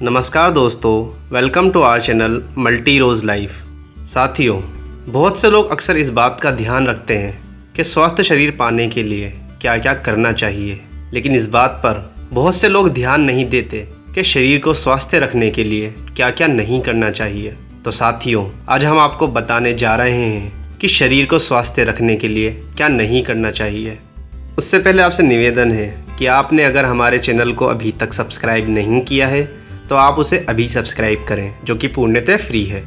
नमस्कार दोस्तों, welcome to our channel multi rose life. साथियों, बहुत से लोग अक्सर इस बात का ध्यान रखते हैं कि स्वस्थ शरीर पाने के लिए क्या क्या करना चाहिए, लेकिन इस बात पर बहुत से लोग ध्यान नहीं देते कि शरीर को स्वस्थ रखने के लिए क्या क्या नहीं करना चाहिए। तो साथियों, आज हम आपको बताने जा रहे हैं कि शरीर को स्वस्थ रखने के लिए क्या नहीं करना चाहिए। उससे पहले आपसे निवेदन है कि आपने अगर हमारे चैनल को अभी तक सब्सक्राइब नहीं किया है तो आप उसे अभी सब्सक्राइब करें, जो कि पूर्णतः फ्री है,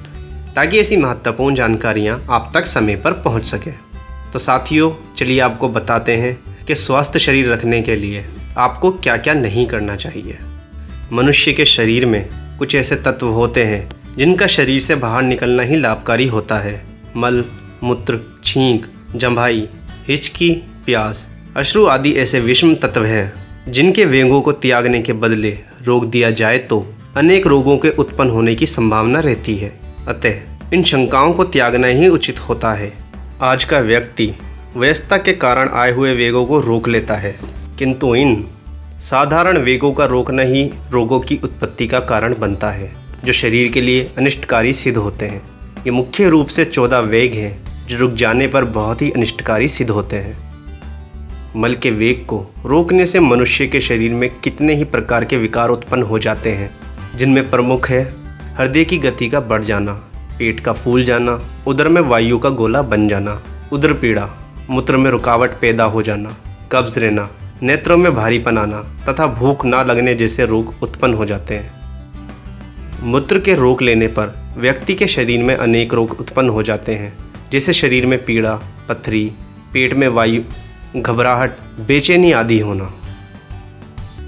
ताकि ऐसी महत्वपूर्ण जानकारियाँ आप तक समय पर पहुँच सकें। तो साथियों, चलिए आपको बताते हैं कि स्वस्थ शरीर रखने के लिए आपको क्या क्या नहीं करना चाहिए। मनुष्य के शरीर में कुछ ऐसे तत्व होते हैं जिनका शरीर से बाहर निकलना ही लाभकारी होता है। मल, मूत्र, छींक, जम्भाई, हिचकी, प्यास, अश्रु आदि ऐसे विषम तत्व हैं जिनके वेगों को त्यागने के बदले रोक दिया जाए तो अनेक रोगों के उत्पन्न होने की संभावना रहती है। अतः इन शंकाओं को त्यागना ही उचित होता है। आज का व्यक्ति व्यस्तता के कारण आए हुए वेगों को रोक लेता है, किंतु इन साधारण वेगों का रोकना ही रोगों की उत्पत्ति का कारण बनता है, जो शरीर के लिए अनिष्टकारी सिद्ध होते हैं। ये मुख्य रूप से 14 वेग हैं जो रुक जाने पर बहुत ही अनिष्टकारी सिद्ध होते हैं। मल के वेग को रोकने से मनुष्य के शरीर में कितने ही प्रकार के विकार उत्पन्न हो जाते हैं, जिनमें प्रमुख है हृदय की गति का बढ़ जाना, पेट का फूल जाना, उदर में वायु का गोला बन जाना, उदर पीड़ा, मूत्र में रुकावट पैदा हो जाना, कब्ज रहना, नेत्रों में भारीपन आना तथा भूख ना लगने जैसे रोग उत्पन्न हो जाते हैं। मूत्र के रोक लेने पर व्यक्ति के शरीर में अनेक रोग उत्पन्न हो जाते हैं, जैसे शरीर में पीड़ा, पथरी, पेट में वायु, घबराहट, बेचैनी आदि होना।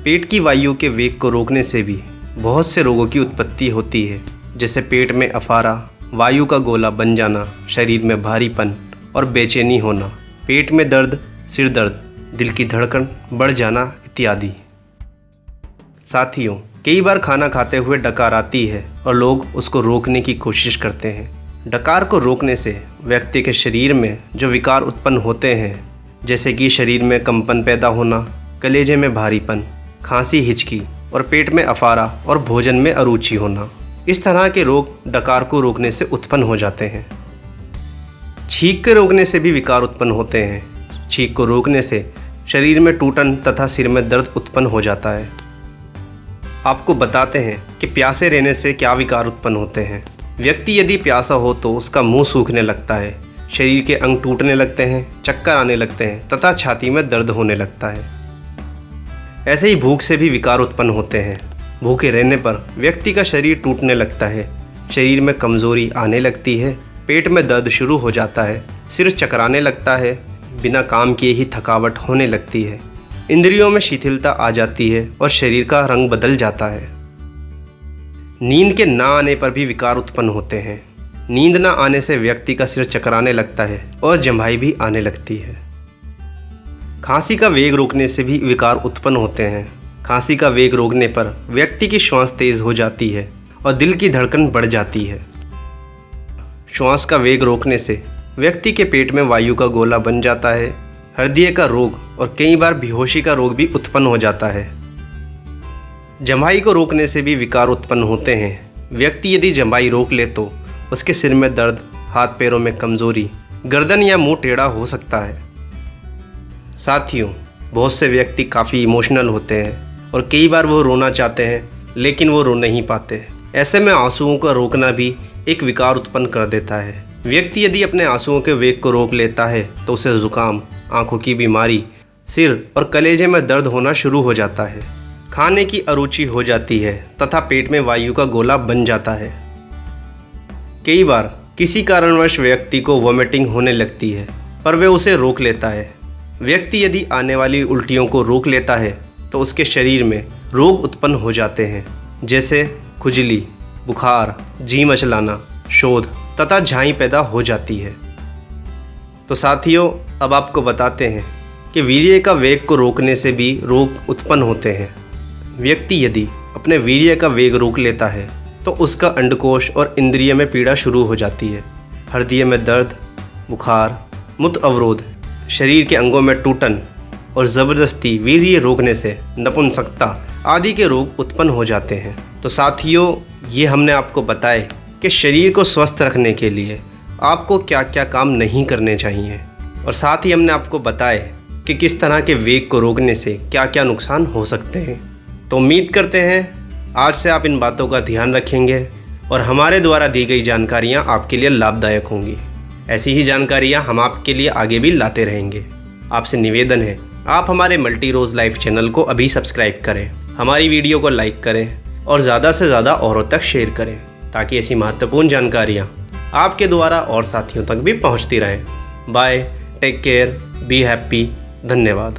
पेट की वायु के वेग को रोकने से भी बहुत से रोगों की उत्पत्ति होती है, जैसे पेट में अफारा, वायु का गोला बन जाना, शरीर में भारीपन और बेचैनी होना, पेट में दर्द, सिर दर्द, दिल की धड़कन बढ़ जाना इत्यादि। साथियों, कई बार खाना खाते हुए डकार आती है और लोग उसको रोकने की कोशिश करते हैं। डकार को रोकने से व्यक्ति के शरीर में जो विकार उत्पन्न होते हैं, जैसे कि शरीर में कंपन पैदा होना, कलेजे में भारीपन, खांसी, हिचकी और पेट में अफारा और भोजन में अरुचि होना, इस तरह के रोग डकार को रोकने से उत्पन्न हो जाते हैं। छींक के रोकने से भी विकार उत्पन्न होते हैं। छींक को रोकने से शरीर में टूटन तथा सिर में दर्द उत्पन्न हो जाता है। आपको बताते हैं कि प्यासे रहने से क्या विकार उत्पन्न होते हैं। व्यक्ति यदि प्यासा हो तो उसका मुंह सूखने लगता है, शरीर के अंग टूटने लगते हैं, चक्कर आने लगते हैं तथा छाती में दर्द होने लगता है। ऐसे ही भूख से भी विकार उत्पन्न होते हैं। भूखे रहने पर व्यक्ति का शरीर टूटने लगता है, शरीर में कमजोरी आने लगती है, पेट में दर्द शुरू हो जाता है, सिर चकराने लगता है, बिना काम किए ही थकावट होने लगती है, इंद्रियों में शिथिलता आ जाती है और शरीर का रंग बदल जाता है। नींद के ना आने पर भी विकार उत्पन्न होते हैं। नींद ना आने से व्यक्ति का सिर चकराने लगता है और जम्भाई भी आने लगती है। खांसी का वेग रोकने से भी विकार उत्पन्न होते हैं। खांसी का वेग रोकने पर व्यक्ति की श्वास तेज हो जाती है और दिल की धड़कन बढ़ जाती है। श्वास का वेग रोकने से व्यक्ति के पेट में वायु का गोला बन जाता है। हृदय का रोग और कई बार बेहोशी का रोग भी उत्पन्न हो जाता है। जम्भाई को रोकने से भी विकार उत्पन्न होते हैं। व्यक्ति यदि जम्भाई रोक ले तो उसके सिर में दर्द, हाथ पैरों में कमजोरी, गर्दन या मुंह टेढ़ा हो सकता है। साथियों, बहुत से व्यक्ति काफ़ी इमोशनल होते हैं और कई बार वो रोना चाहते हैं लेकिन वो रो नहीं पाते। ऐसे में आंसुओं का रोकना भी एक विकार उत्पन्न कर देता है। व्यक्ति यदि अपने आंसुओं के वेग को रोक लेता है तो उसे जुकाम, आंखों की बीमारी, सिर और कलेजे में दर्द होना शुरू हो जाता है। खाने की अरुचि हो जाती है तथा पेट में वायु का गोला बन जाता है। कई बार किसी कारणवश व्यक्ति को वॉमिटिंग होने लगती है, पर वह उसे रोक लेता है। व्यक्ति यदि आने वाली उल्टियों को रोक लेता है तो उसके शरीर में रोग उत्पन्न हो जाते हैं, जैसे खुजली, बुखार, जी मचलाना, शोध तथा झाई पैदा हो जाती है। तो साथियों, अब आपको बताते हैं कि वीर्य का वेग को रोकने से भी रोग उत्पन्न होते हैं। व्यक्ति यदि अपने वीर्य का वेग रोक लेता है तो उसका अंडकोश और इंद्रिय में पीड़ा शुरू हो जाती है। हृदय में दर्द, बुखार, मूत्र अवरोध, शरीर के अंगों में टूटन और ज़बरदस्ती वीर्य रोकने से नपुंसकता आदि के रोग उत्पन्न हो जाते हैं। तो साथियों, ये हमने आपको बताए कि शरीर को स्वस्थ रखने के लिए आपको क्या क्या काम नहीं करने चाहिए, और साथ ही हमने आपको बताए कि किस तरह के वेग को रोकने से क्या क्या नुकसान हो सकते हैं। तो उम्मीद करते हैं आज से आप इन बातों का ध्यान रखेंगे और हमारे द्वारा दी गई जानकारियाँ आपके लिए लाभदायक होंगी। ऐसी ही जानकारियाँ हम आपके लिए आगे भी लाते रहेंगे। आपसे निवेदन है, आप हमारे मल्टी रोज़ लाइफ चैनल को अभी सब्सक्राइब करें, हमारी वीडियो को लाइक करें और ज़्यादा से ज़्यादा औरों तक शेयर करें, ताकि ऐसी महत्वपूर्ण जानकारियाँ आपके द्वारा और साथियों तक भी पहुँचती रहें। Bye, take care, be happy. धन्यवाद।